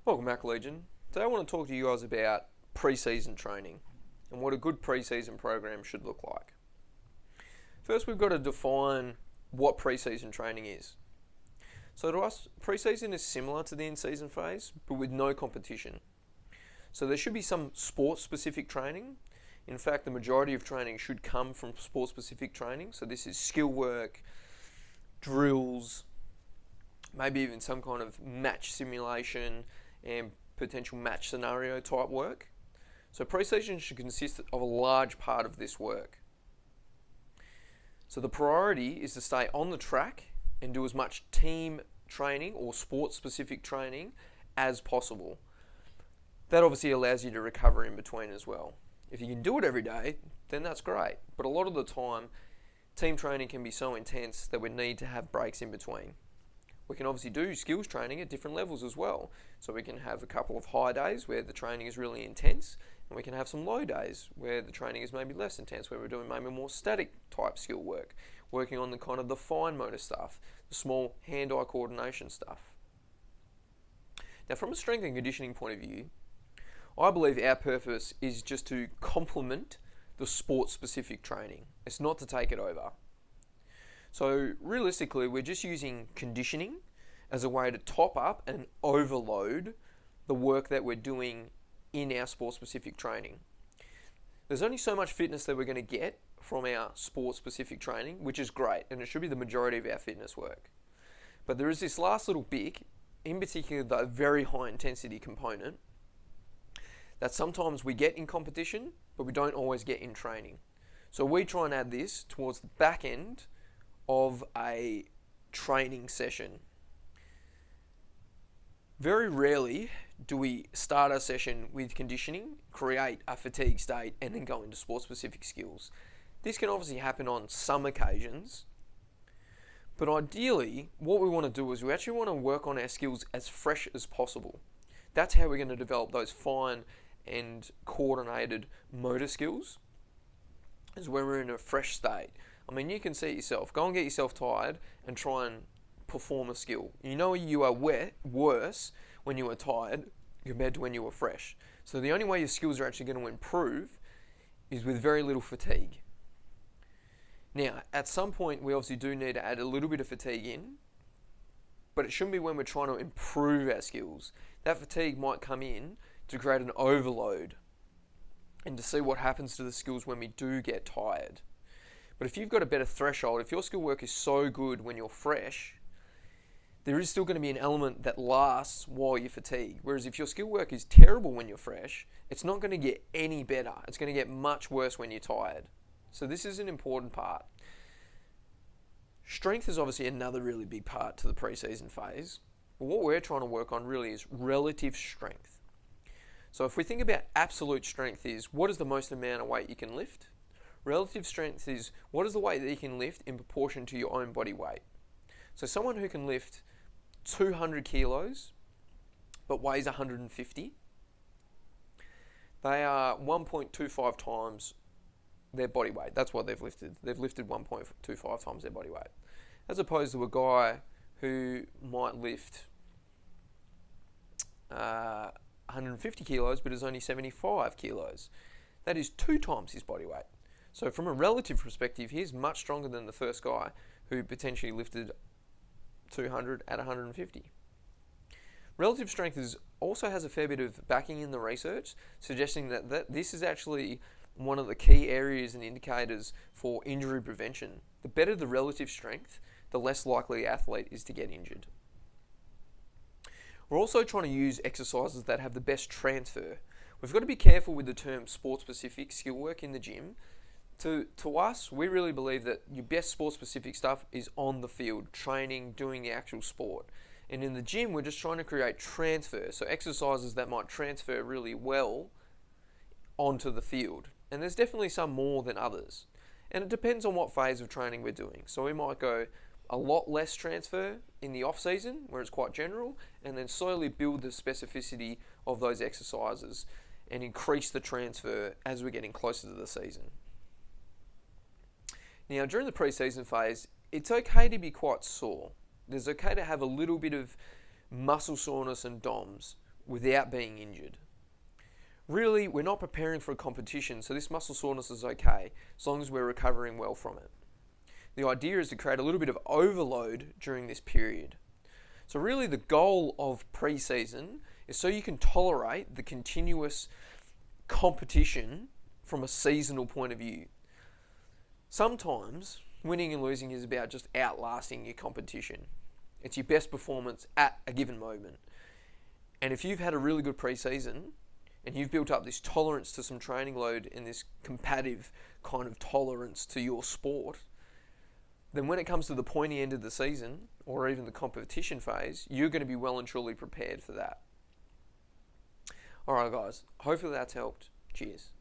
Welcome back, Legion. Today I want to talk to you guys about pre-season training and what a good pre-season program should look like. First, we've got to define what pre-season training is. So to us, pre-season is similar to the in-season phase, but with no competition. So there should be some sport-specific training. In fact, the majority of training should come from sport-specific training. So this is skill work, drills, maybe even some kind of match simulation and potential match scenario type work. So pre-season should consist of a large part of this work. So the priority is to stay on the track and do as much team training or sport-specific training as possible. That obviously allows you to recover in between as well. If you can do it every day, then that's great. But a lot of the time, team training can be so intense that we need to have breaks in between. We can obviously do skills training at different levels as well. So we can have a couple of high days where the training is really intense, and we can have some low days where the training is maybe less intense, where we're doing maybe more static type skill work, working on the kind of the fine motor stuff, the small hand-eye coordination stuff. Now, from a strength and conditioning point of view, I believe our purpose is just to complement the sport-specific training. It's not to take it over. So realistically, we're just using conditioning as a way to top up and overload the work that we're doing in our sport-specific training. There's only so much fitness that we're going to get from our sport-specific training, which is great, and it should be the majority of our fitness work. But there is this last little bit, in particular the very high intensity component, that sometimes we get in competition, but we don't always get in training. So we try and add this towards the back end of a training session. Very rarely do we start our session with conditioning, create a fatigue state, and then go into sport-specific skills. This can obviously happen on some occasions, but ideally, what we want to do is we actually want to work on our skills as fresh as possible. That's how we're going to develop those fine and coordinated motor skills, is when we're in a fresh state. I mean, you can see it yourself. Go and get yourself tired and try and perform a skill. You know you are worse when you are tired compared to when you are fresh. So the only way your skills are actually going to improve is with very little fatigue. Now, at some point, we obviously do need to add a little bit of fatigue in, but it shouldn't be when we're trying to improve our skills. That fatigue might come in to create an overload and to see what happens to the skills when we do get tired. But if you've got a better threshold, if your skill work is so good when you're fresh, there is still going to be an element that lasts while you're fatigued. Whereas if your skill work is terrible when you're fresh, it's not going to get any better. It's going to get much worse when you're tired. So this is an important part. Strength is obviously another really big part to the pre-season phase. But what we're trying to work on really is relative strength. So if we think about absolute strength is what is the most amount of weight you can lift? Relative strength is what is the weight that you can lift in proportion to your own body weight. So someone who can lift 200 kilos but weighs 150, they are 1.25 times their body weight. That's what they've lifted. They've lifted 1.25 times their body weight. As opposed to a guy who might lift 150 kilos but is only 75 kilos. That is 2 times his body weight. So from a relative perspective, he's much stronger than the first guy who potentially lifted 200 at 150. Relative strength also has a fair bit of backing in the research, suggesting that this is actually one of the key areas and indicators for injury prevention. The better the relative strength, the less likely the athlete is to get injured. We're also trying to use exercises that have the best transfer. We've got to be careful with the term sport-specific skill work in the gym. To us, we really believe that your best sport-specific stuff is on the field, training, doing the actual sport. And in the gym, we're just trying to create transfer, so exercises that might transfer really well onto the field. And there's definitely some more than others. And it depends on what phase of training we're doing. So we might go a lot less transfer in the off-season, where it's quite general, and then slowly build the specificity of those exercises and increase the transfer as we're getting closer to the season. Now, during the pre-season phase, it's okay to be quite sore. It's okay to have a little bit of muscle soreness and DOMS, without being injured. Really, we're not preparing for a competition, so this muscle soreness is okay, as long as we're recovering well from it. The idea is to create a little bit of overload during this period. So really the goal of pre-season is so you can tolerate the continuous competition from a seasonal point of view. Sometimes winning and losing is about just outlasting your competition. It's your best performance at a given moment. And if you've had a really good pre-season and you've built up this tolerance to some training load and this competitive kind of tolerance to your sport, then when it comes to the pointy end of the season or even the competition phase, you're going to be well and truly prepared for that. Alright guys, hopefully that's helped. Cheers.